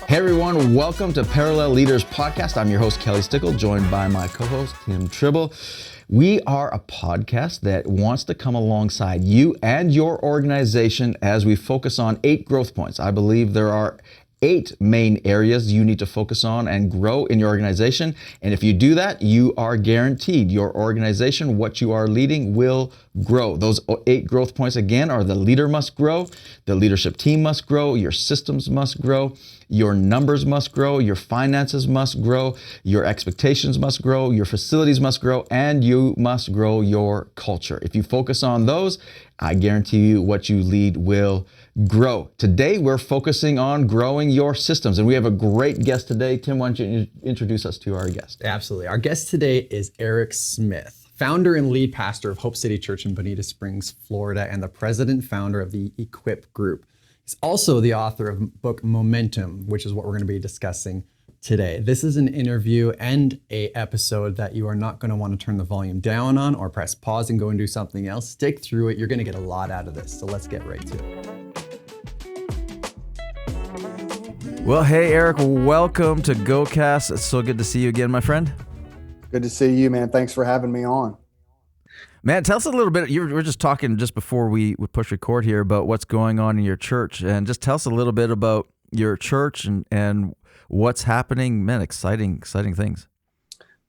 Hey everyone, welcome to Parallel Leaders Podcast. I'm your host, Kelly Stickel, joined by my co-host, Tim Tribble. We are a podcast that wants to come alongside you and your organization as we focus on 8 growth points. I believe there are 8 main areas you need to focus on and grow in your organization. And if you do that, you are guaranteed your organization, what you are leading, will grow. Those 8 growth points, again, are the leader must grow, the leadership team must grow, your systems must grow, your numbers must grow, your finances must grow, your expectations must grow, your facilities must grow, and you must grow your culture. If you focus on those, I guarantee you what you lead will grow. Today, we're focusing on growing your systems, and we have a great guest today. Tim, why don't you introduce us to our guest? Absolutely. Our guest today is Eric Smith, founder and lead pastor of Hope City Church in Bonita Springs, Florida, and the president founder of the Equip Group. He's also the author of the book Momentum, which is what we're going to be discussing today. This is an interview and a episode that you are not going to want to turn the volume down on or press pause and go and do something else. Stick through it. You're going to get a lot out of this. So let's get right to it. Well, hey, Eric, welcome to GoCast. It's so good to see you again, my friend. Good to see you, man. Thanks for having me on. Man, tell us a little bit. You were just talking just before we push record here about what's going on in your church. And just tell us a little bit about your church and what's happening. Man, exciting things.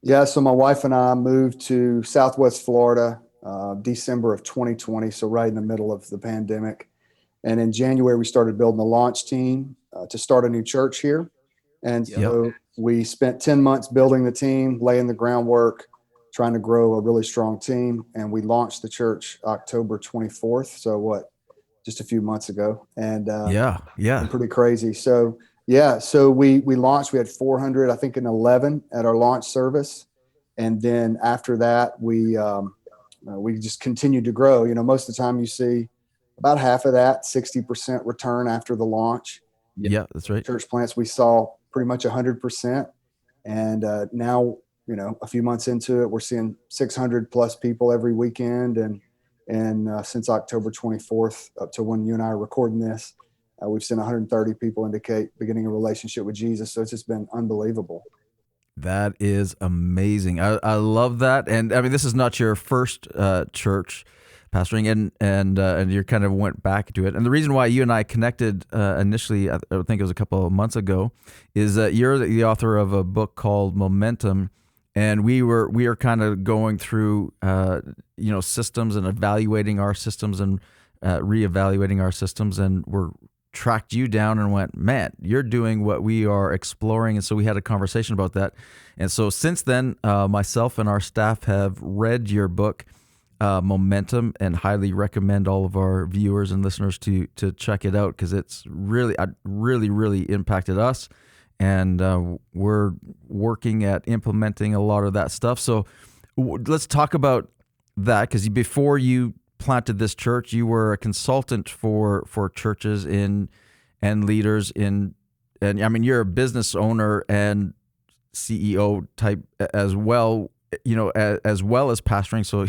Yeah, so my wife and I moved to Southwest Florida December of 2020, so right in the middle of the pandemic. And in January, we started building a launch team to start a new church here. And so we spent 10 months building the team, laying the groundwork, trying to grow a really strong team. And we launched the church October 24th. So just a few months ago. And pretty crazy. So we launched, we had 400, I think, and 11 at our launch service. And then after that, we just continued to grow. You know, most of the time you see about half of that, 60% return after the launch. Yeah, that's right. Church plants, we saw pretty much 100%. And now, you know, a few months into it, we're seeing 600 plus people every weekend. And since October 24th, up to when you and I are recording this, we've seen 130 people indicate beginning a relationship with Jesus. So it's just been unbelievable. That is amazing. I love that. And I mean, this is not your first church pastoring, and you kind of went back to it. And the reason why you and I connected initially, I think it was a couple of months ago, is that you're the author of a book called Momentum, and we are kind of going through systems and evaluating our systems and reevaluating our systems, and we're tracked you down and went, man, you're doing what we are exploring. And so we had a conversation about that. And so since then, myself and our staff have read your book, Momentum, and highly recommend all of our viewers and listeners to check it out, because it's really impacted us, and we're working at implementing a lot of that stuff. So let's talk about that, because before you planted this church, you were a consultant for churches and leaders and I mean, you're a business owner and CEO type as well, you know, as well as pastoring. So,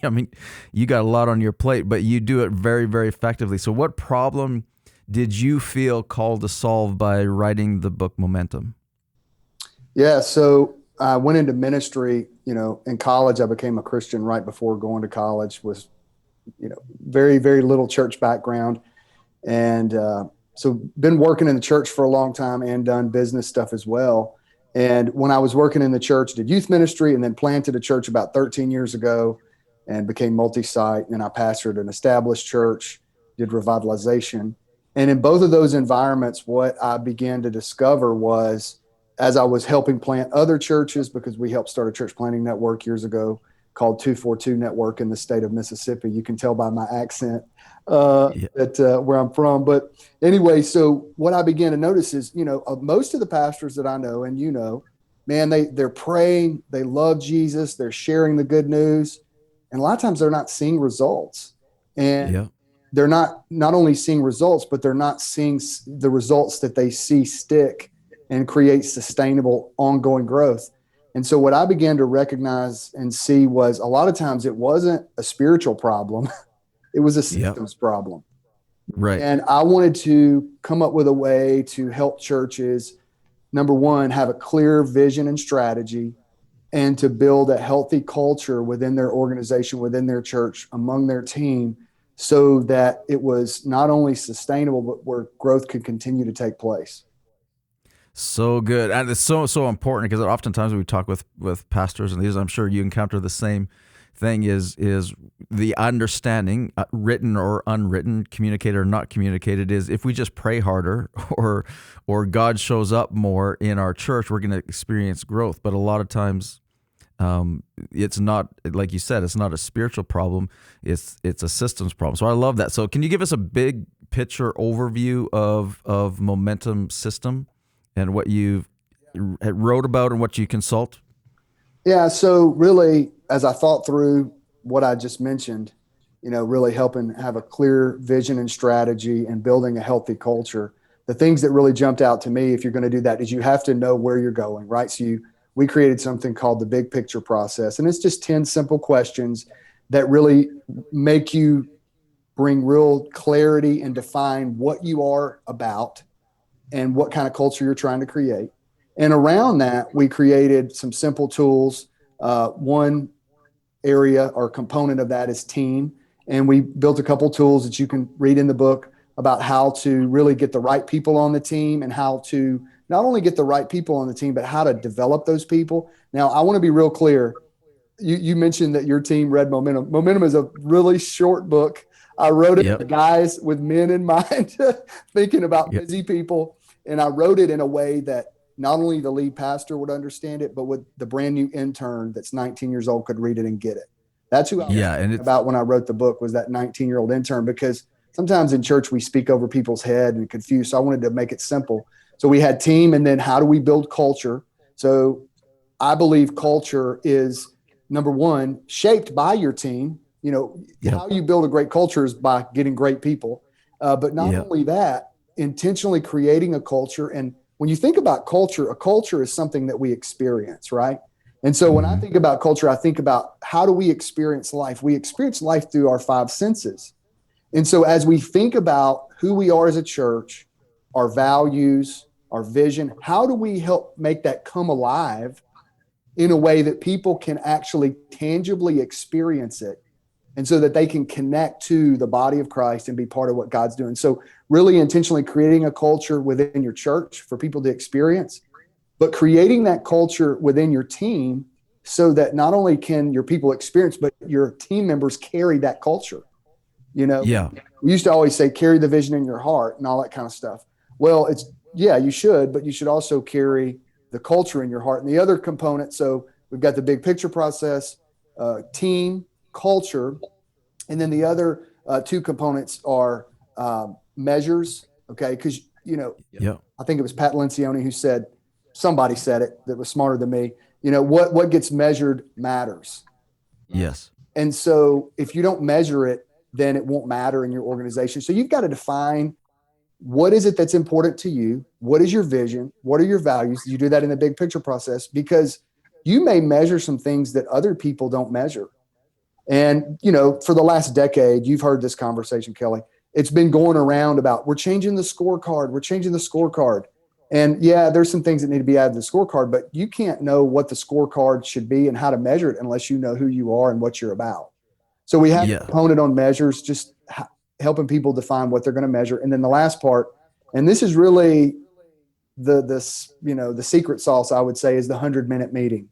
I mean, you got a lot on your plate, but you do it very, very effectively. So what problem did you feel called to solve by writing the book Momentum? Yeah, so I went into ministry, you know, in college. I became a Christian right before going to college, was, you know, very, very little church background. And so been working in the church for a long time and done business stuff as well. And when I was working in the church, did youth ministry, and then planted a church about 13 years ago and became multi-site. And I pastored an established church, did revitalization. And in both of those environments, what I began to discover was, as I was helping plant other churches, because we helped start a church planting network years ago called 242 Network in the state of Mississippi. You can tell by my accent where I'm from. But anyway, so what I began to notice is, you know, most of the pastors that I know, and you know, man, they're praying, they love Jesus, they're sharing the good news, and a lot of times they're not seeing results. And they're not only seeing results, but they're not seeing the results that they see stick and create sustainable, ongoing growth. And so what I began to recognize and see was, a lot of times it wasn't a spiritual problem. It was a systems problem. Right. And I wanted to come up with a way to help churches, number one, have a clear vision and strategy, and to build a healthy culture within their organization, within their church, among their team, so that it was not only sustainable, but where growth could continue to take place. So good. And it's so important because oftentimes we talk with pastors and leaders, I'm sure you encounter the same thing is the understanding, written or unwritten, communicated or not communicated, is if we just pray harder or God shows up more in our church, we're going to experience growth. But a lot of times it's not, like you said, it's not a spiritual problem. It's a systems problem. So I love that. So can you give us a big picture overview of Momentum System and what you wrote about and what you consult? Yeah. So really, as I thought through what I just mentioned, really helping have a clear vision and strategy and building a healthy culture, the things that really jumped out to me, if you're going to do that, is you have to know where you're going, right? So we created something called the big picture process, and it's just 10 simple questions that really make you bring real clarity and define what you are about and what kind of culture you're trying to create. And around that, we created some simple tools. One area or component of that is team. And we built a couple tools that you can read in the book about how to really get the right people on the team and how to not only get the right people on the team, but how to develop those people. Now, I want to be real clear. You mentioned that your team read Momentum. Momentum is a really short book. I wrote it for guys with men in mind, thinking about busy people. And I wrote it in a way that not only the lead pastor would understand it, but with the brand new intern that's 19 years old could read it and get it. That's who I was thinking about when I wrote the book, was that 19-year-old intern, because sometimes in church we speak over people's head and confuse. So I wanted to make it simple. So we had team, and then how do we build culture? So I believe culture is, number one, shaped by your team. How you build a great culture is by getting great people. But not only that, intentionally creating a culture. And when you think about culture, a culture is something that we experience, right? And so when I think about culture, I think about how do we experience life? We experience life through our five senses. And so as we think about who we are as a church, our values, our vision, how do we help make that come alive in a way that people can actually tangibly experience it, and so that they can connect to the body of Christ and be part of what God's doing? So really intentionally creating a culture within your church for people to experience, but creating that culture within your team so that not only can your people experience, but your team members carry that culture. We used to always say, carry the vision in your heart and all that kind of stuff. Well, you should, but you should also carry the culture in your heart. And the other component, so we've got the big picture process, team, culture, and then the other two components are measures. Okay, because I think it was Pat Lencioni who said, somebody said it that was smarter than me. What gets measured matters. Yes. And so if you don't measure it, then it won't matter in your organization. So you've got to define, what is it that's important to you? What is your vision? What are your values? You do that in the big picture process, because you may measure some things that other people don't measure. And, for the last decade, you've heard this conversation, Kelly. It's been going around about, we're changing the scorecard. We're changing the scorecard. And there's some things that need to be added to the scorecard, but you can't know what the scorecard should be and how to measure it unless you know who you are and what you're about. So we have a component on measures, just helping people define what they're going to measure. And then the last part, and this is really the secret sauce, I would say, is the 100-minute meeting.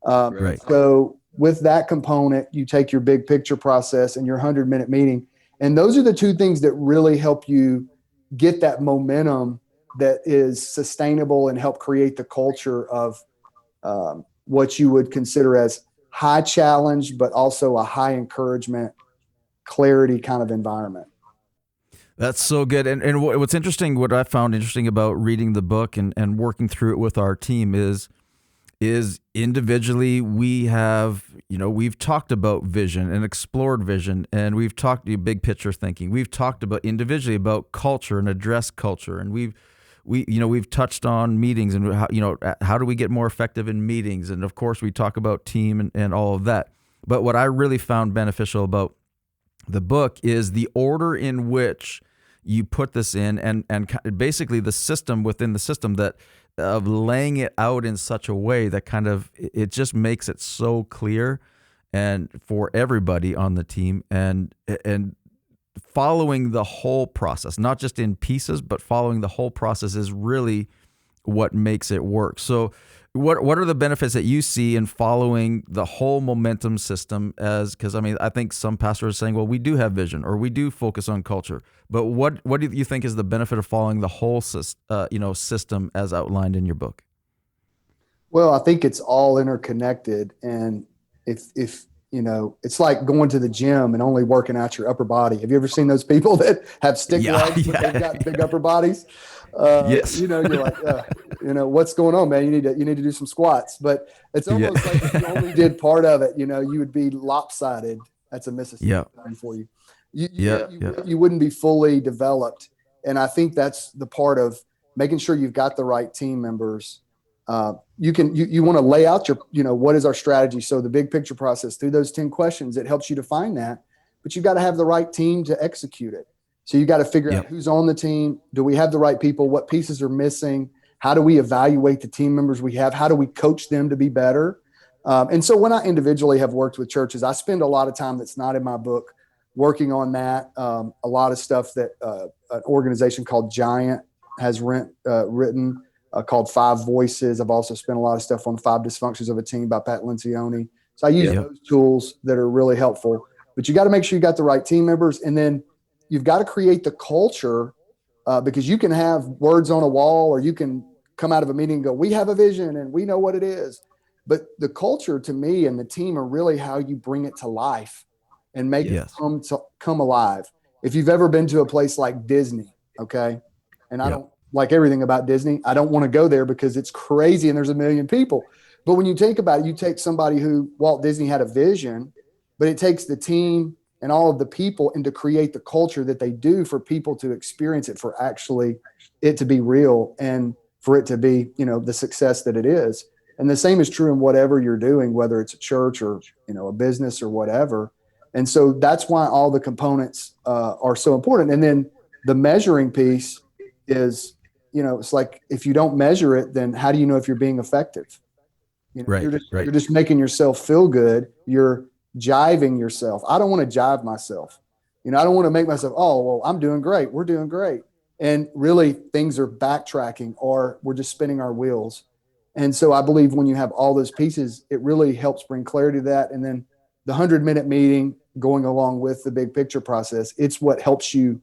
Right. So with that component, you take your big picture process and your 100-minute meeting. And those are the two things that really help you get that momentum that is sustainable and help create the culture of what you would consider as high challenge, but also a high encouragement, clarity kind of environment. That's so good. And what's interesting, what I found interesting about reading the book and working through it with our team is individually we have, we've talked about vision and explored vision, and we've talked big picture thinking. We've talked about individually about culture and addressed culture, and we've touched on meetings and how do we get more effective in meetings, and of course we talk about team and all of that. But what I really found beneficial about the book is the order in which you put this in, and basically the system within the system that of laying it out in such a way that kind of it just makes it so clear and for everybody on the team, and following the whole process, not just in pieces, but following the whole process is really what makes it work. So what are the benefits that you see in following the whole momentum system? Because I mean, I think some pastors are saying, well, we do have vision or we do focus on culture, but what do you think is the benefit of following the whole system as outlined in your book? Well, I think it's all interconnected, and if you know, it's like going to the gym and only working out your upper body. Have you ever seen those people that have stick legs, but they've got big upper bodies? Yes. You know, you're like, you know, what's going on, man? You need to do some squats. But it's almost like if you only did part of it, you know, you would be lopsided. That's a Mississippi thing for you. You wouldn't be fully developed. And I think that's the part of making sure you've got the right team members. You want to lay out your, you know, what is our strategy? So the big picture process through those 10 questions, it helps you define that, but you've got to have the right team to execute it. So you got to figure out who's on the team. Do we have the right people? What pieces are missing? How do we evaluate the team members we have? How do we coach them to be better? And so when I individually have worked with churches, I spend a lot of time that's not in my book working on that. A lot of stuff that an organization called Giant has written. Called Five Voices. I've also spent a lot of stuff on 5 Dysfunctions of a Team by Pat Lencioni. So I use those tools that are really helpful, but you got to make sure you got the right team members. And then you've got to create the culture because you can have words on a wall, or you can come out of a meeting and go, we have a vision and we know what it is. But the culture to me and the team are really how you bring it to life and make it come alive. If you've ever been to a place like Disney, okay, and I don't like everything about Disney, I don't want to go there because it's crazy and there's a million people. But when you think about it, you take somebody who Walt Disney had a vision, but it takes the team and all of the people and to create the culture that they do for people to experience it, for actually it to be real and for it to be, you know, the success that it is. And the same is true in whatever you're doing, whether it's a church or, you know, a business or whatever. And so that's why all the components are so important. And then the measuring piece is, you know, it's like, if you don't measure it, then how do you know if you're being effective? You know, you're just making yourself feel good. You're jiving yourself. I don't want to jive myself. You know, I don't want to make myself, oh, well, I'm doing great. We're doing great. And really things are backtracking, or we're just spinning our wheels. And so I believe when you have all those pieces, it really helps bring clarity to that. And then the 100-minute meeting going along with the big picture process, it's what helps you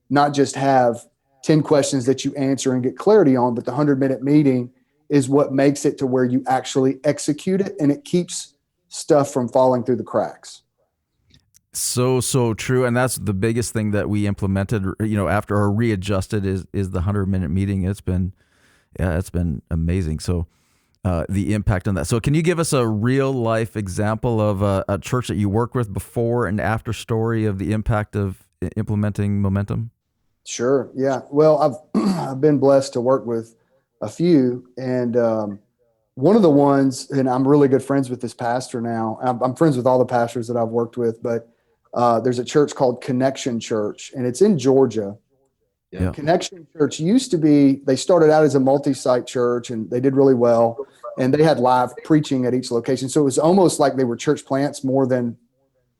not just have 10 questions that you answer and get clarity on, but the 100-minute meeting is what makes it to where you actually execute it, and it keeps stuff from falling through the cracks. So true. And that's the biggest thing that we implemented, you know, after or readjusted is the 100-minute meeting. It's been amazing. So the impact on that. So can you give us a real life example of a church that you worked with before and after story of the impact of implementing momentum? Sure. Yeah. Well, I've been blessed to work with a few, and one of the ones, and I'm really good friends with this pastor now. I'm friends with all the pastors that I've worked with, but there's a church called Connection Church, and it's in Georgia. Yeah. Connection Church used to be, they started out as a multi-site church, and they did really well, and they had live preaching at each location. So it was almost like they were church plants more than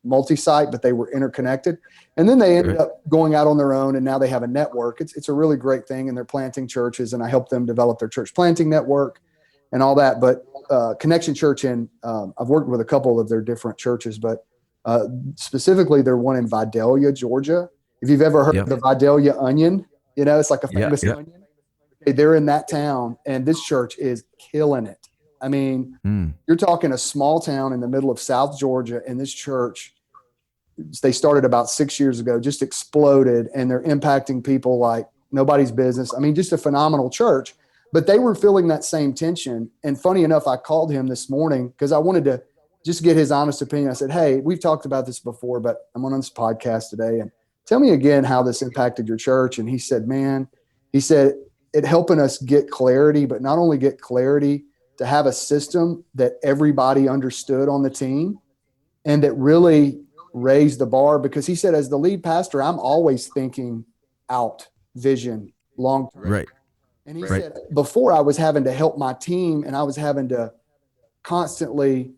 multi-site, but they were interconnected. And then they ended up going out on their own, and now they have a network. It's a really great thing, and they're planting churches, and I help them develop their church planting network and all that. But Connection Church, and I've worked with a couple of their different churches, but specifically they're one in Vidalia, Georgia. If you've ever heard of the Vidalia onion, you know, it's like a famous onion. Okay, they're in that town, and this church is killing it. I mean, you're talking a small town in the middle of South Georgia, and this church, they started about 6 years ago, just exploded, and they're impacting people like nobody's business. I mean, just a phenomenal church, but they were feeling that same tension. And funny enough, I called him this morning because I wanted to just get his honest opinion. I said, hey, we've talked about this before, but I'm on this podcast today, and tell me again how this impacted your church. And he said, man, it helping us get clarity, but not only get clarity, to have a system that everybody understood on the team and that really raised the bar. Because he said, as the lead pastor, I'm always thinking, out vision long term. Right. And he said, before I was having to help my team and I was having to constantly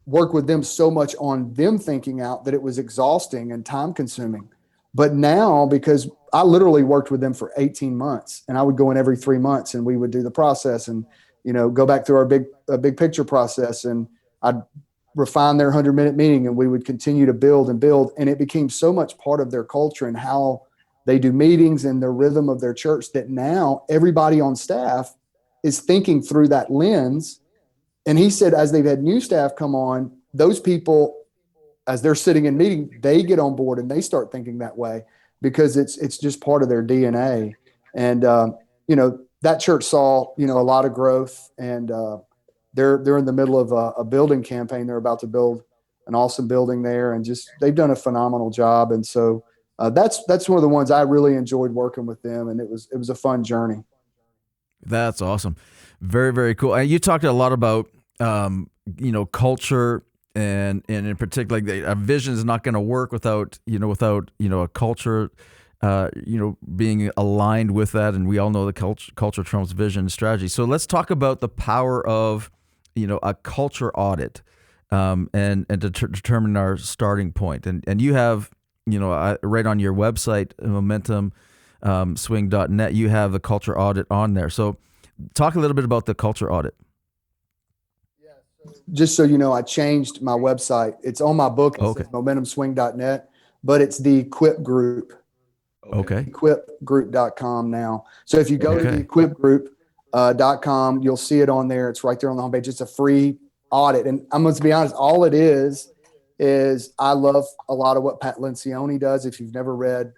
work with them so much on them thinking out that it was exhausting and time consuming. But now, because I literally worked with them for 18 months and I would go in every 3 months and we would do the process and, go back through our big picture process, and I'd refine their 100-minute meeting and we would continue to build and build. And it became so much part of their culture and how they do meetings and the rhythm of their church that now everybody on staff is thinking through that lens. And he said, as they've had new staff come on, those people, as they're sitting in meeting, they get on board and they start thinking that way because it's just part of their DNA. And, that church saw, a lot of growth, and they're in the middle of a building campaign. They're about to build an awesome building there, and just, they've done a phenomenal job. And so that's one of the ones I really enjoyed working with them. And it was a fun journey. That's awesome. Very, very cool. And you talked a lot about, culture, and in particular, like a vision is not going to work without a culture, being aligned with that. And we all know the culture trumps vision and strategy. So let's talk about the power of, a culture audit, and to determine our starting point. And you have, right on your website, momentumswing.net, you have the culture audit on there. So talk a little bit about the culture audit. Just so you know, I changed my website. It's on my book. It says momentumswing.net, but it's the Equip Group. Okay. Equipgroup.com now. So if you go to the equipgroup.com, you'll see it on there. It's right there on the homepage. It's a free audit. And I'm going to be honest, all it is I love a lot of what Pat Lencioni does. If you've never read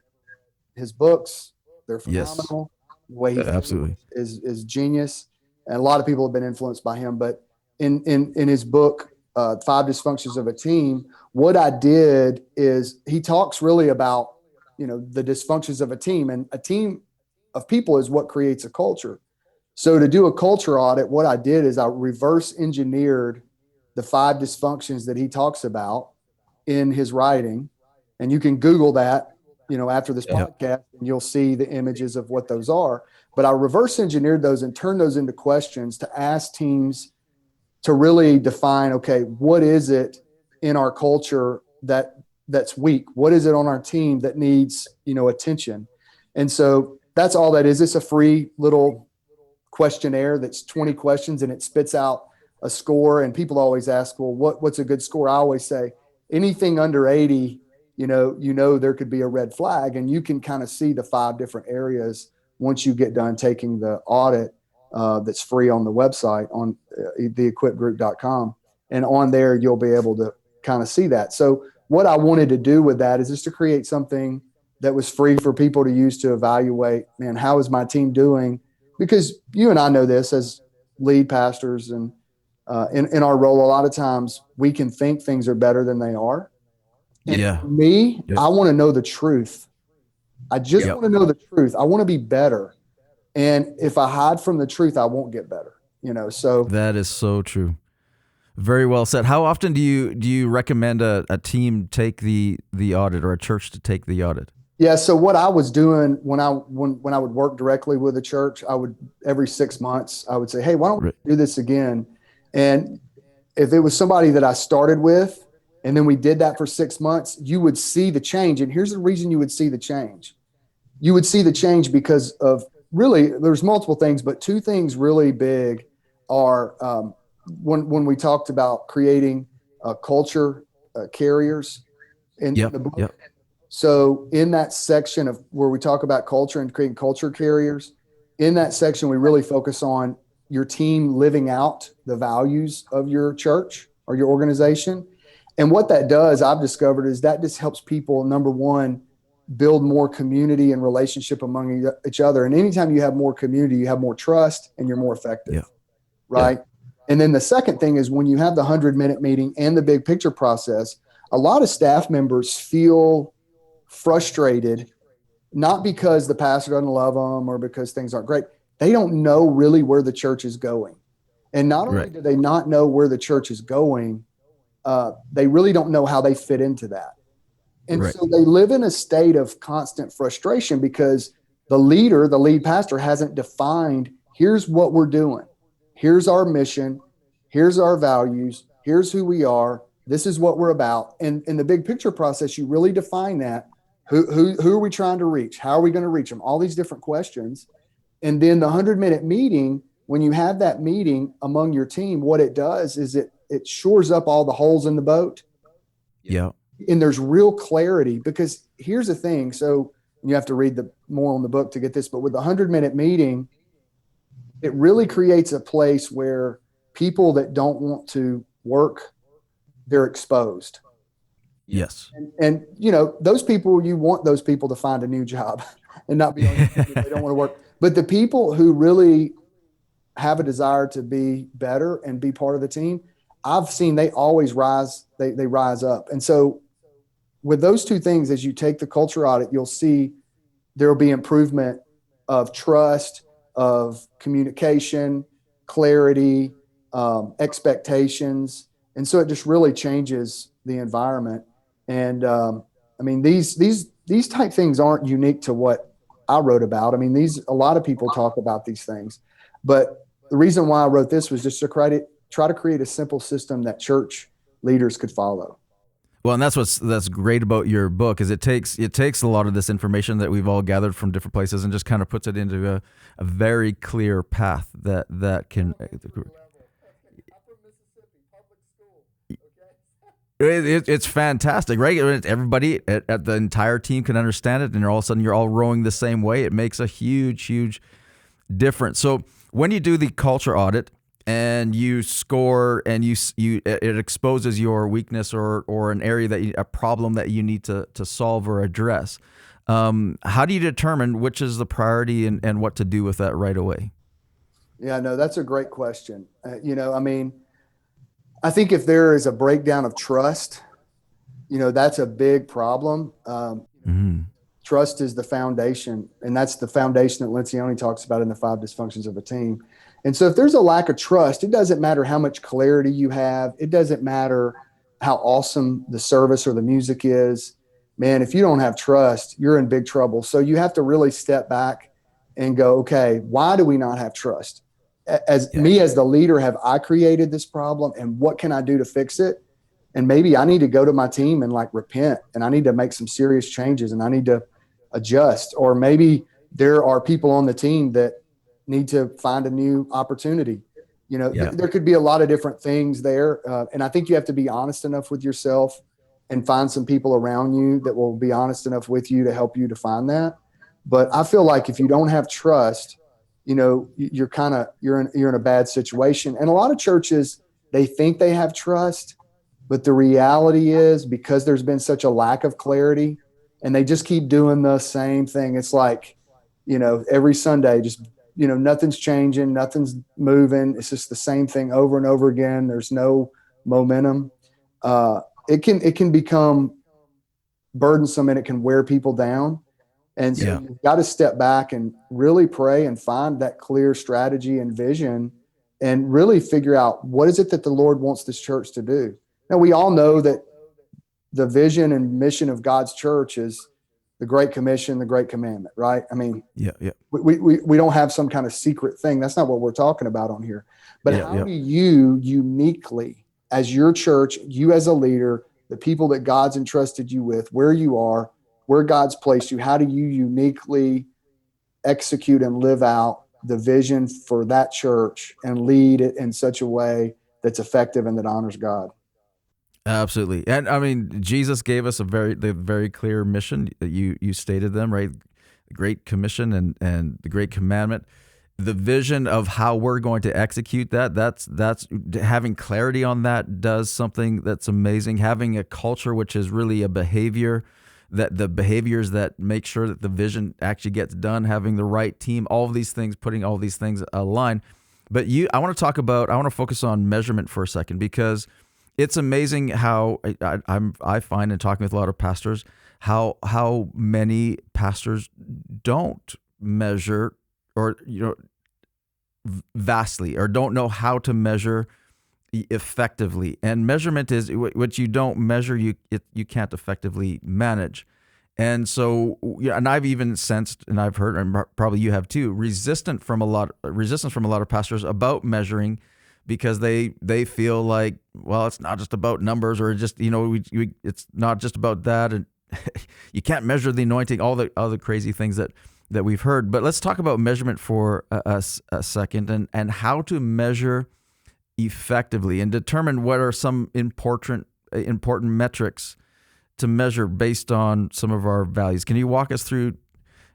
his books, they're phenomenal. The way he absolutely is genius. And a lot of people have been influenced by him. But in his book, 5 Dysfunctions of a Team, what I did is he talks really about, the dysfunctions of a team, and a team of people is what creates a culture. So to do a culture audit, what I did is I reverse engineered the 5 dysfunctions that he talks about in his writing. And you can Google that, after this podcast, and you'll see the images of what those are. But I reverse engineered those and turned those into questions to ask teams to really define, okay, what is it in our culture that's weak? What is it on our team that needs, attention? And so that's all that is. It's a free little questionnaire that's 20 questions, and it spits out a score. And people always ask, well, what's a good score? I always say anything under 80, there could be a red flag, and you can kind of see the 5 different areas once you get done taking the audit. That's free on the website on theequipgroup.com. And on there, you'll be able to kind of see that. So what I wanted to do with that is just to create something that was free for people to use to evaluate, man, how is my team doing? Because you and I know this as lead pastors, and in our role, a lot of times we can think things are better than they are. And for me, I want to know the truth. I just want to know the truth. I want to be better. And if I hide from the truth, I won't get better, so. That is so true. Very well said. How often do you recommend a team take the audit, or a church to take the audit? Yeah. So what I was doing when I would work directly with a church, I would, every 6 months, I would say, hey, why don't we do this again? And if it was somebody that I started with, and then we did that for 6 months, you would see the change. And here's the reason you would see the change. You would see the change because of, really, there's multiple things, but 2 things really big are, when we talked about creating culture carriers in the book. So in that section of where we talk about culture and creating culture carriers, in that section, we really focus on your team living out the values of your church or your organization. And what that does, I've discovered, is that just helps people, number one, build more community and relationship among each other. And anytime you have more community, you have more trust and you're more effective. Right. Yeah. And then the second thing is, when you have the 100-minute meeting and the big picture process, a lot of staff members feel frustrated, not because the pastor doesn't love them or because things aren't great. They don't know really where the church is going. And not only do they not know where the church is going, they really don't know how they fit into that. And Right. so they live in a state of constant frustration because the leader, the lead pastor, hasn't defined, here's what we're doing. Here's our mission. Here's our values. Here's who we are. This is what we're about. And in the big picture process, you really define that. Who are we trying to reach? How are we going to reach them? All these different questions. And then the 100-minute meeting, when you have that meeting among your team, what it does is it shores up all the holes in the boat. Yeah. And there's real clarity, because here's the thing. So you have to read more on the book to get this, but with the 100-minute meeting, it really creates a place where people that don't want to work, they're exposed. Yes. And those people, you want those people to find a new job and not be on your team if they don't want to work. But the people who really have a desire to be better and be part of the team, I've seen they always rise. They rise up. And so with those two things, as you take the culture audit, you'll see there will be improvement of trust, of communication, clarity, expectations. And so it just really changes the environment. And these type things aren't unique to what I wrote about. I mean, a lot of people talk about these things, but the reason why I wrote this was just to try to create a simple system that church leaders could follow. Well, and that's great about your book is it takes a lot of this information that we've all gathered from different places and just kind of puts it into a very clear path that can. It's fantastic, right? Everybody at the entire team can understand it, and all of a sudden you're all rowing the same way. It makes a huge difference. So when you do the culture audit and you score and it exposes your weakness or an area a problem that you need to solve or address, how do you determine which is the priority and what to do with that right away? Yeah, no, that's a great question. I think if there is a breakdown of trust, that's a big problem. Trust is the foundation, and that's the foundation that Lencioni talks about in the 5 dysfunctions of a team. And so if there's a lack of trust, it doesn't matter how much clarity you have. It doesn't matter how awesome the service or the music is. Man, if you don't have trust, you're in big trouble. So you have to really step back and go, okay, why do we not have trust? As the leader, have I created this problem, and what can I do to fix it? And maybe I need to go to my team and repent, and I need to make some serious changes, and I need to adjust. Or maybe there are people on the team that need to find a new opportunity. There could be a lot of different things there. And I think you have to be honest enough with yourself and find some people around you that will be honest enough with you to help you to find that. But I feel like if you don't have trust, you're in a bad situation. And a lot of churches, they think they have trust, but the reality is, because there's been such a lack of clarity and they just keep doing the same thing. It's like, every Sunday, just, nothing's changing, nothing's moving. It's just the same thing over and over again. There's no momentum. It can become burdensome, and it can wear people down. And so you've got to step back and really pray and find that clear strategy and vision and really figure out, what is it that the Lord wants this church to do? Now, we all know that the vision and mission of God's church is the Great Commission, the Great Commandment, right? I mean, we don't have some kind of secret thing. That's not what we're talking about on here. But how do you uniquely, as your church, you as a leader, the people that God's entrusted you with, where you are, where God's placed you, how do you uniquely execute and live out the vision for that church and lead it in such a way that's effective and that honors God? Absolutely. And I mean, Jesus gave us the very clear mission. You stated them, right? The Great Commission and the Great Commandment. The vision of how we're going to execute that's having clarity on that does something that's amazing. Having a culture, which is really a behavior, that the behaviors that make sure that the vision actually gets done, having the right team, all of these things, putting all these things align. But I want to focus on measurement for a second, because it's amazing how I find in talking with a lot of pastors how many pastors don't measure or vastly, or don't know how to measure effectively. And measurement is what you don't measure, you can't effectively manage. And so, and I've even sensed, and I've heard, and probably you have too, resistance from a lot of pastors about measuring, because they feel like, well, it's not just about numbers, or just, it's not just about that, and you can't measure the anointing, all the other crazy things that we've heard. But let's talk about measurement for a second, and how to measure effectively and determine what are some important metrics to measure based on some of our values. Can you walk us through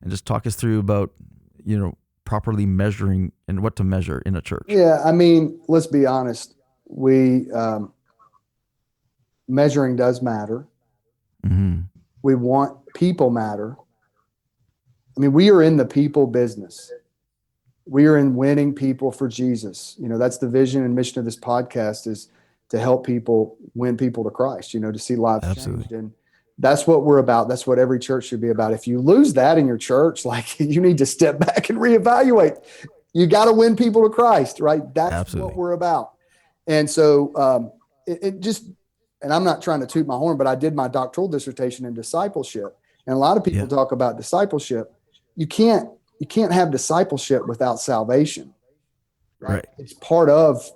and just talk us through about, properly measuring and what to measure in a church? Yeah, I mean, let's be honest. Measuring does matter. Mm-hmm. We want people matter. I mean, we are in the people business. We are in winning people for Jesus. That's the vision and mission of this podcast, is to help people win people to Christ, to see lives changed. And that's what we're about. That's what every church should be about. If you lose that in your church, you need to step back and reevaluate. You got to win people to Christ, right? That's what we're about. And so and I'm not trying to toot my horn, but I did my doctoral dissertation in discipleship. And a lot of people talk about discipleship. You can't have discipleship without salvation, right? It's part of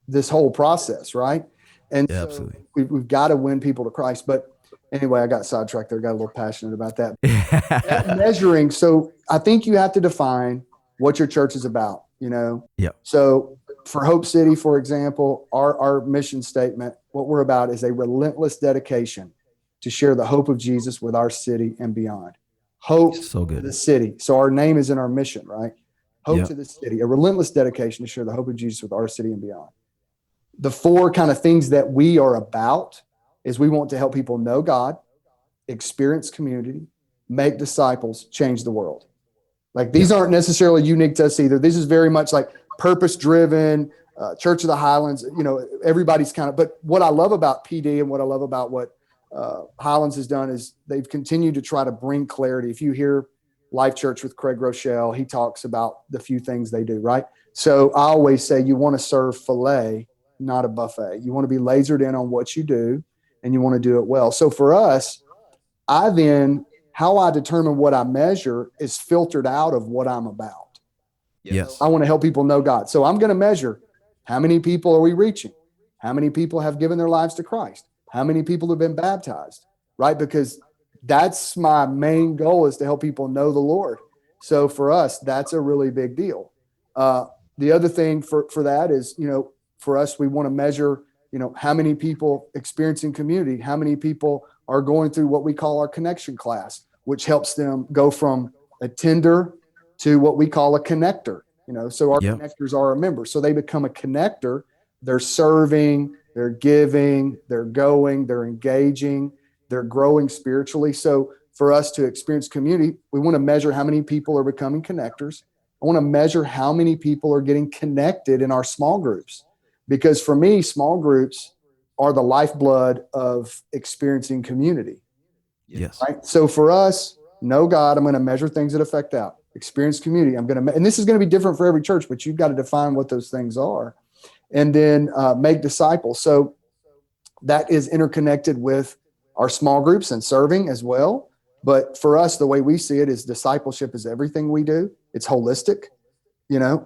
this whole process, right? And so absolutely. We've got to win people to Christ. But anyway, I got sidetracked there, got a little passionate about that. That measuring. So I think you have to define what your church is about, Yeah. So for Hope City, for example, our mission statement, what we're about is a relentless dedication to share the hope of Jesus with our city and beyond. Hope to the city. So our name is in our mission, right? Hope to the city, a relentless dedication to share the hope of Jesus with our city and beyond. The four kind of things that we are about is we want to help people know God, experience community, make disciples, change the world. These aren't necessarily unique to us either. This is very much like purpose-driven, Church of the Highlands, everybody's but what I love about PD and what I love about what Highlands has done is they've continued to try to bring clarity. If you hear Life Church with Craig Rochelle, he talks about the few things they do, right? So I always say you want to serve filet, not a buffet. You want to be lasered in on what you do, and you want to do it well. So for us, how I determine what I measure is filtered out of what I'm about. Yes. I want to help people know God. So I'm going to measure how many people are we reaching? How many people have given their lives to Christ? How many people have been baptized, right? Because that's my main goal, is to help people know the Lord. So for us, that's a really big deal. The other thing for that is, for us, we want to measure, how many people experiencing community, how many people are going through what we call our connection class, which helps them go from a tender to what we call a connector. So our connectors are our members. So they become a connector. They're serving, they're giving, they're going, they're engaging, they're growing spiritually. So for us to experience community, we want to measure how many people are becoming connectors. I want to measure how many people are getting connected in our small groups. Because for me, small groups are the lifeblood of experiencing community. Yes. Right? So for us, know God, I'm going to measure things that affect out. Experience community, and this is going to be different for every church, but you've got to define what those things are. And then make disciples. So that is interconnected with our small groups and serving as well. But for us, the way we see it is discipleship is everything we do. It's holistic,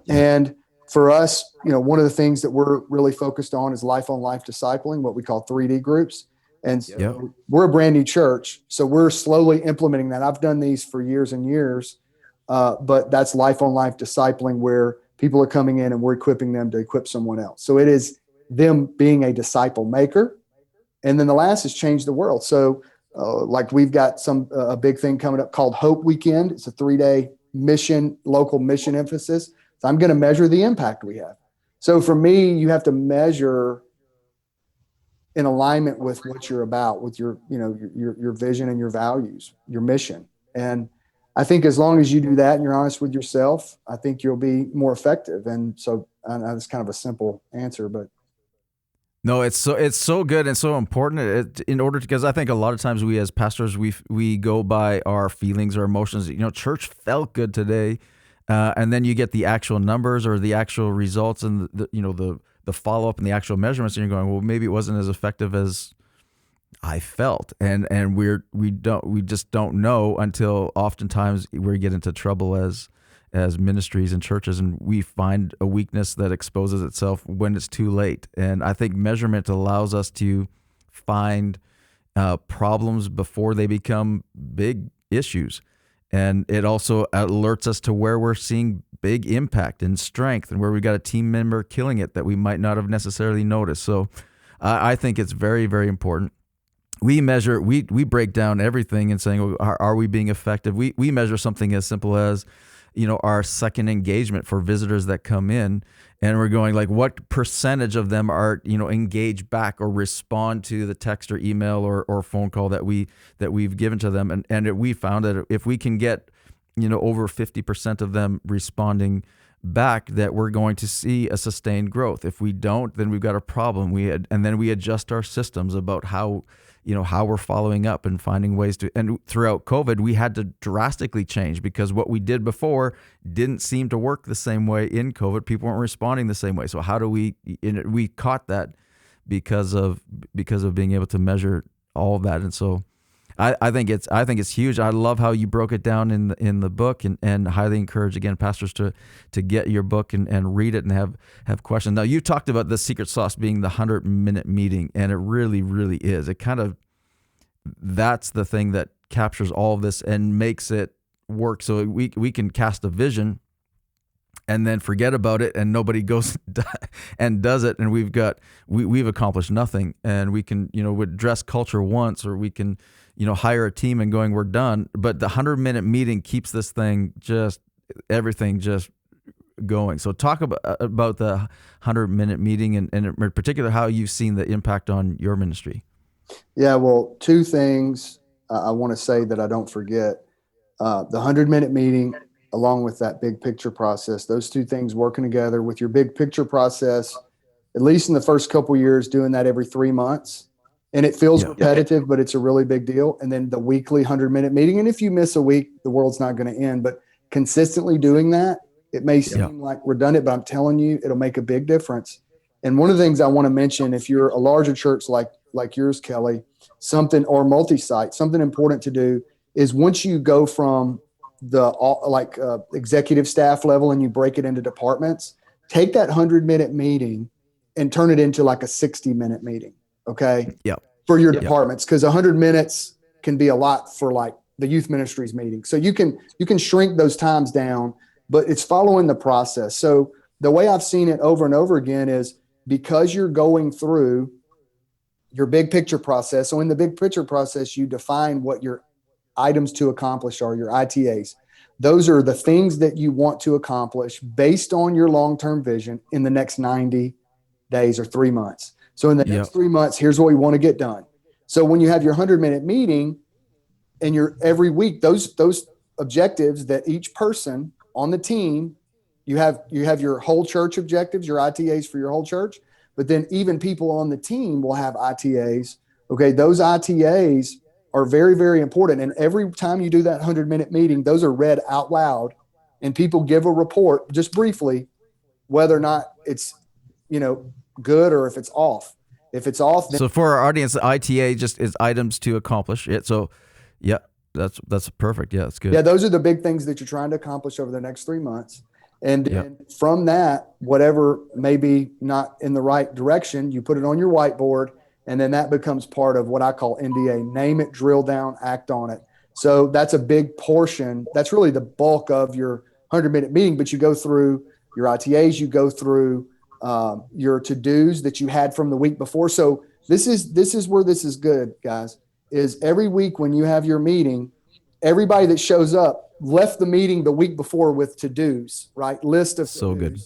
and for us, one of the things that we're really focused on is life on life discipling, what we call 3D groups. And so we're a brand new church, so we're slowly implementing that. I've done these for years and years, but that's life on life discipling, where people are coming in and we're equipping them to equip someone else. So it is them being a disciple maker. And then the last is change the world. So we've got a big thing coming up called Hope Weekend. It's a 3-day local mission emphasis. So I'm going to measure the impact we have. So for me, you have to measure in alignment with what you're about, with your vision and your values, your mission. And I think as long as you do that and you're honest with yourself, I think you'll be more effective. And so that's kind of a simple answer, but. No, it's so good and so important because I think a lot of times we as pastors, we go by our feelings or emotions. Church felt good today. And then you get the actual numbers or the actual results and the the follow-up and the actual measurements, and you're going, well, maybe it wasn't as effective as I felt, and we just don't know until oftentimes we get into trouble as ministries and churches, and we find a weakness that exposes itself when it's too late. And I think measurement allows us to find problems before they become big issues, and it also alerts us to where we're seeing big impact and strength, and where we got a team member killing it that we might not have necessarily noticed. So I think it's very, very important. We measure, we break down everything and saying, well, are we being effective? We measure something as simple as, our second engagement for visitors that come in, and we're going like, what percentage of them are, engage back or respond to the text or email or phone call that we've given to them. And we found that if we can get, over 50% of them responding back, that we're going to see a sustained growth. If we don't, then we've got a problem. And then we adjust our systems about how we're following up and finding ways to. And throughout COVID, we had to drastically change, because what we did before didn't seem to work the same way in COVID. People weren't responding the same way. So how do we caught that because of being able to measure all of that. And so I think it's huge. I love how you broke it down in the book, and highly encourage, again, pastors to get your book and read it and have questions. Now, you talked about the secret sauce being the 100-minute meeting, and it really, really is. It kind of, that's the thing that captures all of this and makes it work. So we can cast a vision and then forget about it, and nobody goes and does it, and we've accomplished nothing. And we can address culture once, or we can hire a team and going, we're done. But the 100-minute meeting keeps this thing everything going. So talk about the 100-minute meeting, and in particular how you've seen the impact on your ministry. Yeah, well, two things I want to say that I don't forget. The 100-minute meeting, along with that big picture process, those two things working together with your big picture process, at least in the first couple of years, doing that every 3 months. And it feels repetitive, but it's a really big deal. And then the weekly 100-minute meeting. And if you miss a week, the world's not going to end. But consistently doing that, it may seem like redundant, but I'm telling you, it'll make a big difference. And one of the things I want to mention, if you're a larger church like yours, Kelly, or multi-site, something important to do is, once you go from the executive staff level and you break it into departments, take that 100-minute meeting and turn it into like a 60-minute meeting. Okay. Yep. For your departments, because 100 minutes can be a lot for like the youth ministries meeting. So you can shrink those times down, but it's following the process. So the way I've seen it over and over again is, because you're going through your big picture process. So in the big picture process, you define what your items to accomplish are, your ITAs. Those are the things that you want to accomplish based on your long-term vision in the next 90 days or 3 months. So in the next 3 months, here's what we want to get done. So when you have your 100-minute meeting, and every week, those objectives that each person on the team, you have your whole church objectives, your ITAs for your whole church, but then even people on the team will have ITAs. Okay, those ITAs are very, very important. And every time you do that 100-minute meeting, those are read out loud, and people give a report just briefly, whether or not it's, good, or if it's off. If it's off, then— So for our audience, the ITA just is items to accomplish it. So that's perfect. Yeah, that's good. Yeah, those are the big things that you're trying to accomplish over the next 3 months. And then from that, whatever may be not in the right direction, you put it on your whiteboard, and then that becomes part of what I call NDA: name it, drill down, act on it. So that's a big portion. That's really the bulk of your 100-minute meeting. But you go through your ITAs, you go through your to-dos that you had from the week before. So this is where this is good, guys, is every week when you have your meeting, everybody that shows up left the meeting the week before with to-dos, right? List of so to-dos. Good.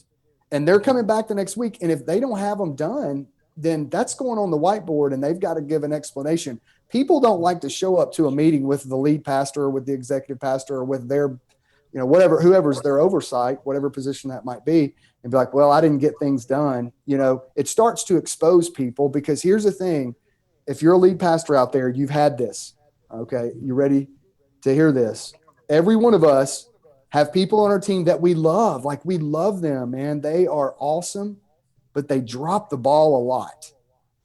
And they're coming back the next week. And if they don't have them done, then that's going on the whiteboard, and they've got to give an explanation. People don't like to show up to a meeting with the lead pastor or with the executive pastor or with their, whoever's their oversight, whatever position that might be, and be like, well, I didn't get things done. It starts to expose people, because here's the thing. If you're a lead pastor out there, you've had this. Okay. You ready to hear this? Every one of us have people on our team that we love. Like, we love them, man. They are awesome. but they drop the ball a lot.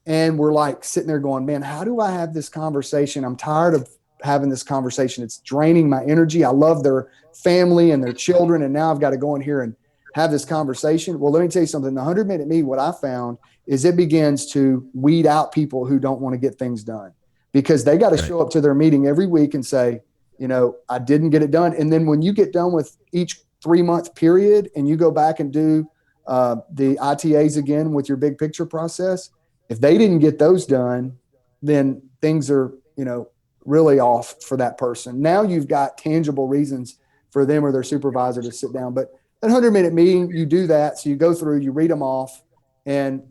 And we're like sitting there going, man, how do I have this conversation? I'm tired of having this conversation. It's draining my energy. I love their family and their children. And now I've got to go in here and have this conversation. Well, let me tell you something. The 100-minute meeting, what I found is it begins to weed out people who don't want to get things done, because they got to show up to their meeting every week and say, I didn't get it done. And then when you get done with each 3-month period and you go back and do the ITAs again with your big picture process, if they didn't get those done, then things are, really off for that person. Now you've got tangible reasons for them or their supervisor to sit down. But that 100-minute meeting, you do that. So you go through, you read them off, and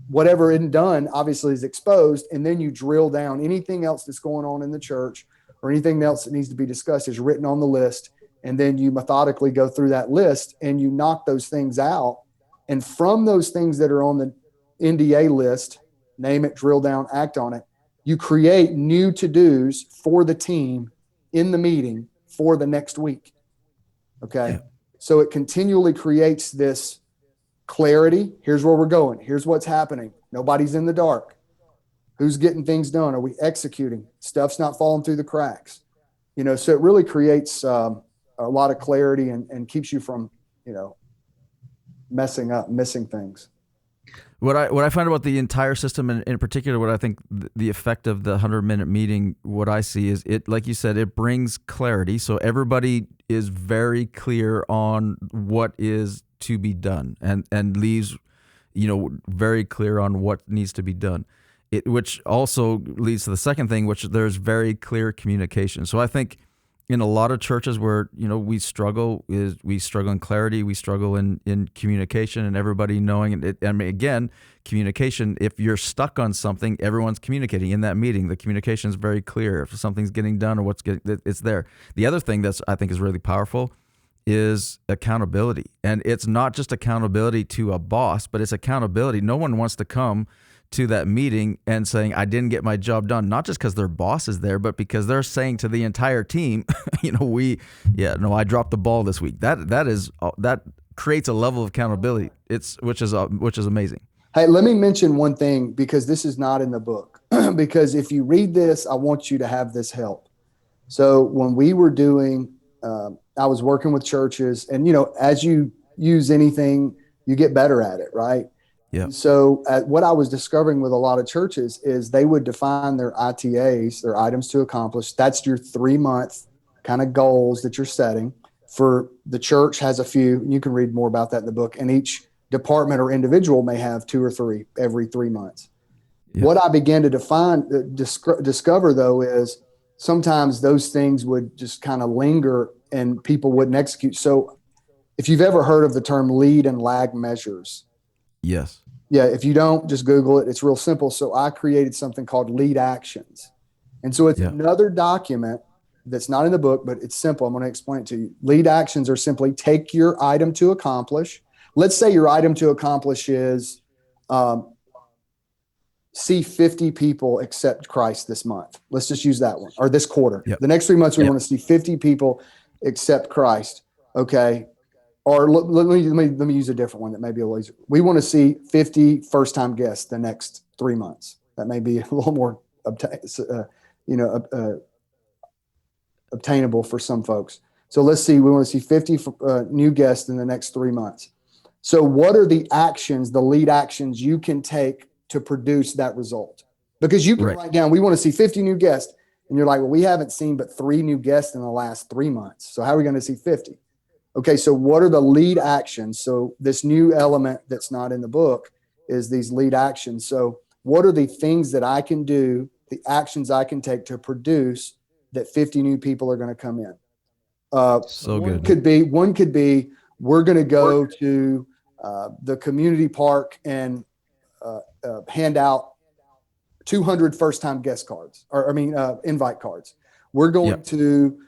whatever isn't done obviously is exposed. And then you drill down anything else that's going on in the church or anything else that needs to be discussed is written on the list. And then you methodically go through that list and you knock those things out. And from those things that are on the NDA list, name it, drill down, act on it, you create new to-dos for the team in the meeting for the next week. Okay. Yeah. So it continually creates this clarity. Here's where we're going. Here's what's happening. Nobody's in the dark. Who's getting things done? Are we executing? Stuff's not falling through the cracks. So it really creates a lot of clarity and keeps you from, messing up, missing things. What I find about the entire system, and in particular, what I think the effect of the 100-minute meeting, what I see is it, like you said, it brings clarity. So everybody is very clear on what is to be done, and leaves, very clear on what needs to be done. Which also leads to the second thing, which there's very clear communication. So I think in a lot of churches where, we struggle in clarity, we struggle in communication, and everybody knowing it. I mean, again, communication, if you're stuck on something, everyone's communicating in that meeting. The communication is very clear. If something's getting done or it's there. The other thing that's, I think, is really powerful is accountability. And it's not just accountability to a boss, but it's accountability. No one wants to come to that meeting and saying, I didn't get my job done, not just because their boss is there, but because they're saying to the entire team, I dropped the ball this week. That creates a level of accountability. Which is amazing. Hey, let me mention one thing, because this is not in the book, because if you read this, I want you to have this help. So when we were doing, I was working with churches, and, as you use anything, you get better at it, right? Yeah. So what I was discovering with a lot of churches is they would define their ITAs, their items to accomplish. That's your 3-month kind of goals that you're setting. For the church has a few, and you can read more about that in the book. And each department or individual may have 2 or 3 every 3 months. Yeah. What I began to discover though, is sometimes those things would just kind of linger and people wouldn't execute. So if you've ever heard of the term lead and lag measures. Yes. Yeah. If you don't, just Google it. It's real simple. So I created something called lead actions. And so it's another document that's not in the book, but it's simple. I'm going to explain it to you. Lead actions are simply take your item to accomplish. Let's say your item to accomplish is see 50 people accept Christ this month. Let's just use that one, or this quarter. Yep. The next 3 months, we want to see 50 people accept Christ. Okay. Or let me use a different one that may be a little easier. We want to see 50 first-time guests the next 3 months. That may be a little more obtainable for some folks. So let's see, we want to see 50 new guests in the next 3 months. So what are the actions, the lead actions you can take to produce that result? Because you can write down, we want to see 50 new guests. And you're like, well, we haven't seen but 3 new guests in the last 3 months. So how are we going to see 50? Okay, so what are the lead actions? So this new element that's not in the book is these lead actions. So what are the things that I can do, the actions I can take to produce that 50 new people are going to come in? So one good. One could be we're going to go to the community park and hand out 200 first-time guest cards, invite cards. We're going to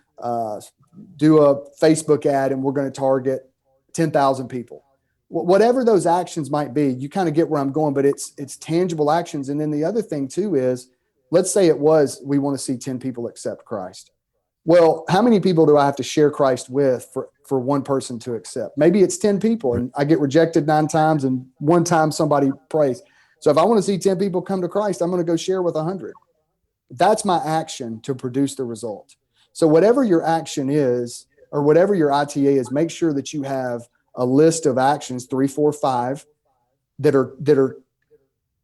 do a Facebook ad and we're going to target 10,000 people. Whatever those actions might be, you kind of get where I'm going, but it's tangible actions. And then the other thing too is, let's say we want to see 10 people accept Christ. well, how many people do I have to share Christ with for one person to accept? Maybe it's 10 people and I get rejected 9 times and one time somebody prays. So if I want to see 10 people come to Christ, I'm going to go share with 100. That's my action to produce the result. So whatever your action is, or whatever your ITA is, make sure that you have a list of actions, 3, 4, 5, that are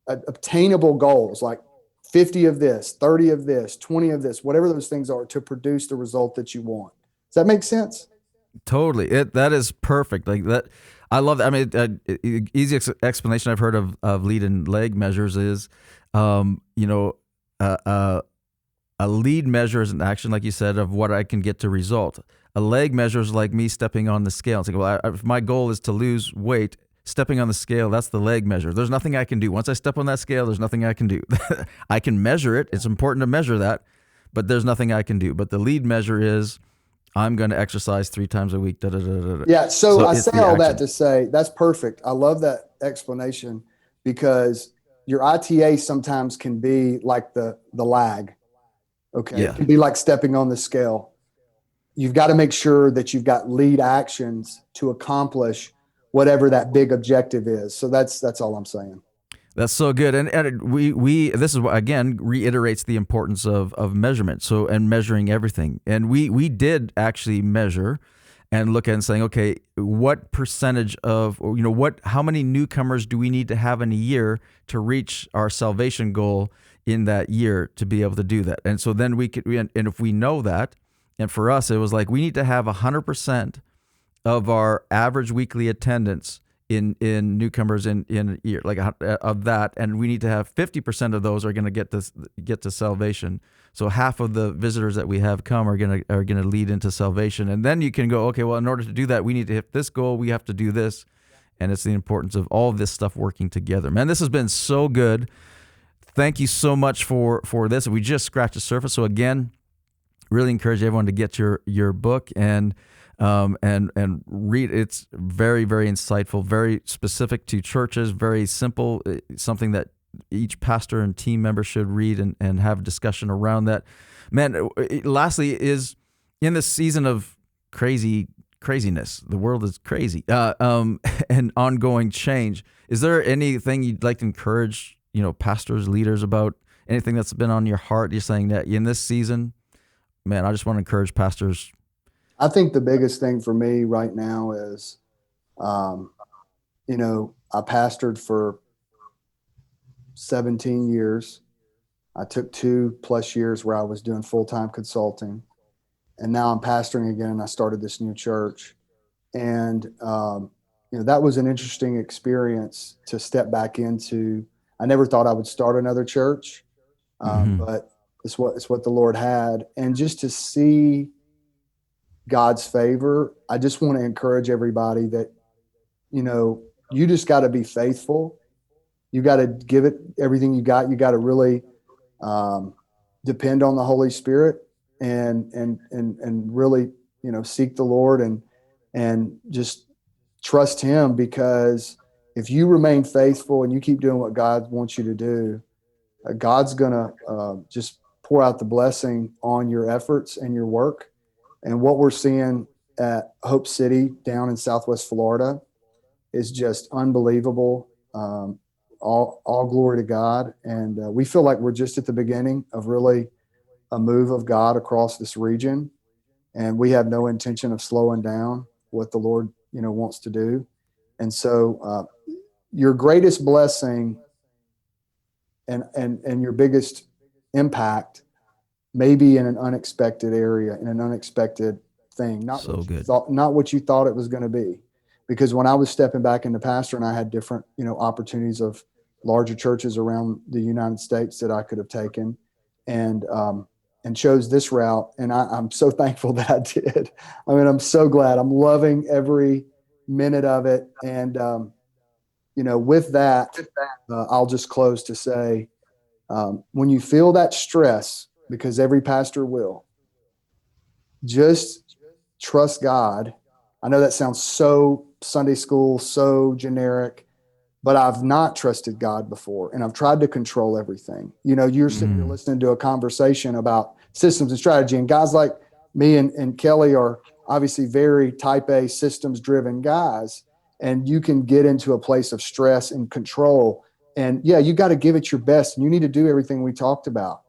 obtainable goals, like 50 of this, 30 of this, 20 of this, whatever those things are, to produce the result that you want. Does that make sense? Totally. That is perfect. Like that. I love that. I mean, easy explanation I've heard of lead and leg measures is, a lead measure is an action, like you said, of what I can get to result. A leg measure is like me stepping on the scale. It's like, well, if my goal is to lose weight, stepping on the scale, that's the leg measure. There's nothing I can do. Once I step on that scale, there's nothing I can do. I can measure it. It's important to measure that, but there's nothing I can do. But the lead measure is, I'm going to exercise 3 times a week. Da, da, da, da, da. Yeah. So I say all that to say that's perfect. I love that explanation, because your ITA sometimes can be like the lag. Okay. Yeah. It can be like stepping on the scale. You've got to make sure that you've got lead actions to accomplish whatever that big objective is. So that's all I'm saying. That's so good. And we this is what, again, reiterates the importance of measurement. So, and measuring everything. And we did actually measure and look at and saying, okay, what percentage of, how many newcomers do we need to have in a year to reach our salvation goal in that year to be able to do that? And so then and if we know that, and for us, it was like, we need to have 100% of our average weekly attendance in newcomers in a year, like of that, and we need to have 50% of those are going to get to salvation. So half of the visitors that we have come are going to lead into salvation, and then you can go, okay, well, in order to do that, we need to hit this goal. We have to do this, and it's the importance of all of this stuff working together. Man, this has been so good. Thank you so much for this. We just scratched the surface. So again, really encourage everyone to get your book and read. It's very, very insightful, very specific to churches, very simple, something that each pastor and team member should read and have a discussion around that. Man, lastly, is in this season of craziness, the world is crazy, and ongoing change, is there anything you'd like to encourage, pastors, leaders about, anything that's been on your heart? You're saying that in this season, man, I just want to encourage pastors. I think the biggest thing for me right now is, I pastored for 17 years. I took 2+ years where I was doing full-time consulting, and now I'm pastoring again. And I started this new church, and that was an interesting experience to step back into. I never thought I would start another church, but it's what the Lord had, and just to see God's favor. I just want to encourage everybody that, you just got to be faithful. You got to give it everything you got. You got to really depend on the Holy Spirit and really, seek the Lord and just trust Him, because if you remain faithful and you keep doing what God wants you to do, God's going to just pour out the blessing on your efforts and your work. And what we're seeing at Hope City down in Southwest Florida is just unbelievable. All glory to God. And we feel like we're just at the beginning of really a move of God across this region. And we have no intention of slowing down what the Lord, wants to do. And so your greatest blessing and your biggest impact maybe in an unexpected area, in an unexpected thing, not what you thought it was going to be. Because when I was stepping back into pastor, and I had different, opportunities of larger churches around the United States that I could have taken, and chose this route. And I'm so thankful that I did. I mean, I'm so glad. I'm loving every minute of it. And, with that, I'll just close to say, when you feel that stress, because every pastor will, just trust God. I know that sounds so Sunday school, so generic, but I've not trusted God before, and I've tried to control everything. You're sitting here listening to a conversation about systems and strategy, and God's like, me and Kelly are obviously very type A systems driven guys, and you can get into a place of stress and control. And yeah, you got to give it your best, and you need to do everything we talked about,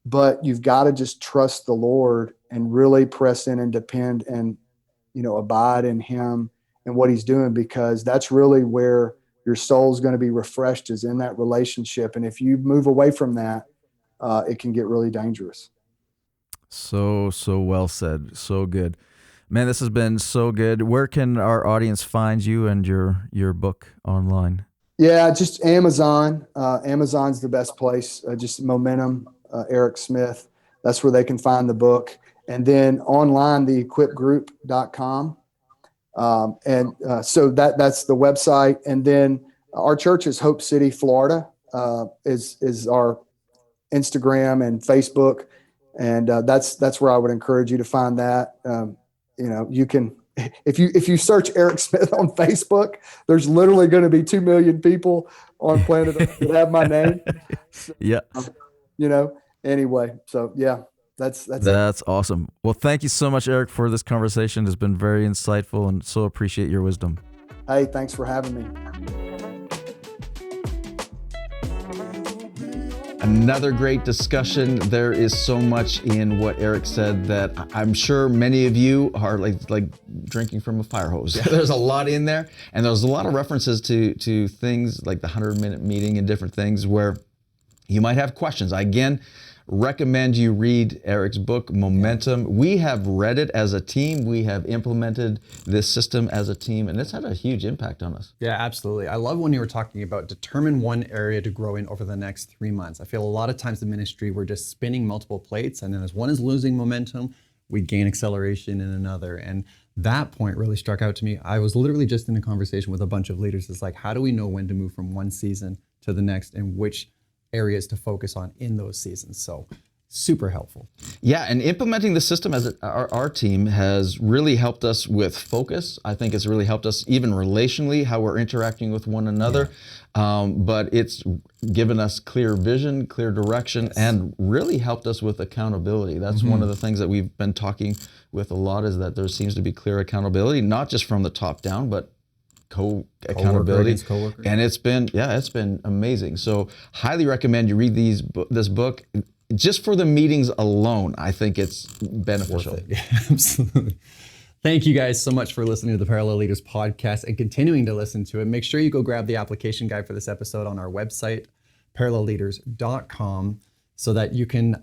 but you've got to just trust the Lord and really press in and depend and, abide in him and what he's doing, because that's really where your soul's going to be refreshed, is in that relationship. And if you move away from that, it can get really dangerous. So well said. So good. Man, this has been so good. Where can our audience find you and your book online? Yeah, just Amazon. Amazon's the best place. Just Momentum, Eric Smith. That's where they can find the book. And then online, theequipgroup.com. So that's the website. And then our church is Hope City, Florida, is our Instagram and Facebook. And that's where I would encourage you to find that. You can, if you search Eric Smith on Facebook, there's literally going to be 2 million people on planet Earth that have my name. So, yeah. Anyway, so yeah, that's awesome. Well, thank you so much, Eric, for this conversation. It's been very insightful, and so appreciate your wisdom. Hey, thanks for having me. Another great discussion. There is so much in what Eric said that I'm sure many of you are like drinking from a fire hose. Yeah. There's a lot in there, and there's a lot of references to things like the 100-minute meeting and different things where you might have questions. I again recommend you read Eric's book, Momentum. We have read it as a team. We have implemented this system as a team, and it's had a huge impact on us. Yeah, absolutely. I love when you were talking about determine one area to grow in over the next 3 months. I feel a lot of times in ministry, we're just spinning multiple plates, and then as one is losing momentum, we gain acceleration in another. And that point really struck out to me. I was literally just in a conversation with a bunch of leaders. It's like, how do we know when to move from one season to the next, and which areas to focus on in those seasons? So super helpful. Yeah, and implementing the system as our team has really helped us with focus. I think it's really helped us even relationally, how we're interacting with one another. Yeah. But it's given us clear vision, clear direction, yes, and really helped us with accountability. That's one of the things that we've been talking with a lot, is that there seems to be clear accountability, not just from the top down, but accountability, and it's been amazing. So highly recommend you read this book. Just for the meetings alone, I think it's beneficial. Yeah, absolutely. Thank you guys so much for listening to the Parallel Leaders podcast and continuing to listen to it. Make sure you go grab the application guide for this episode on our website, parallelleaders.com, so that you can,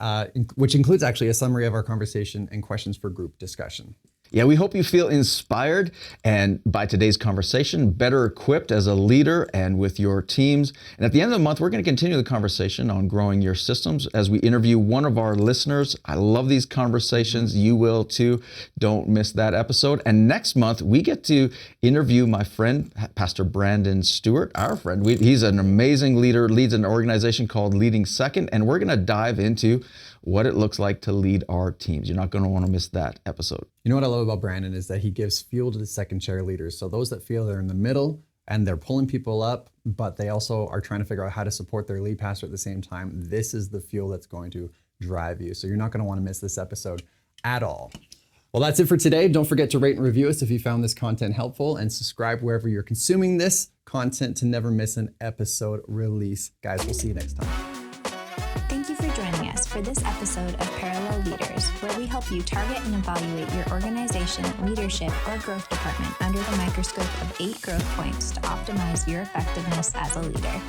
which includes actually a summary of our conversation and questions for group discussion. Yeah, we hope you feel inspired and by today's conversation, better equipped as a leader and with your teams. And at the end of the month, we're going to continue the conversation on growing your systems as we interview one of our listeners. I love these conversations. You will too. Don't miss that episode. And next month, we get to interview my friend, Pastor Brandon Stewart, our friend. He's an amazing leader, leads an organization called Leading Second, and we're going to dive into what it looks like to lead our teams. You're not going to want to miss that episode. You know what I love about Brandon is that he gives fuel to the second chair leaders. So those that feel they're in the middle and they're pulling people up, but they also are trying to figure out how to support their lead pastor at the same time, this is the fuel that's going to drive you. So you're not going to want to miss this episode at all. Well, that's it for today. Don't forget to rate and review us if you found this content helpful, and subscribe wherever you're consuming this content to never miss an episode release. Guys, we'll see you next time. Thank you for joining us for this episode of Parallel Leaders, where we help you target and evaluate your organization, leadership, or growth department under the microscope of 8 growth points to optimize your effectiveness as a leader.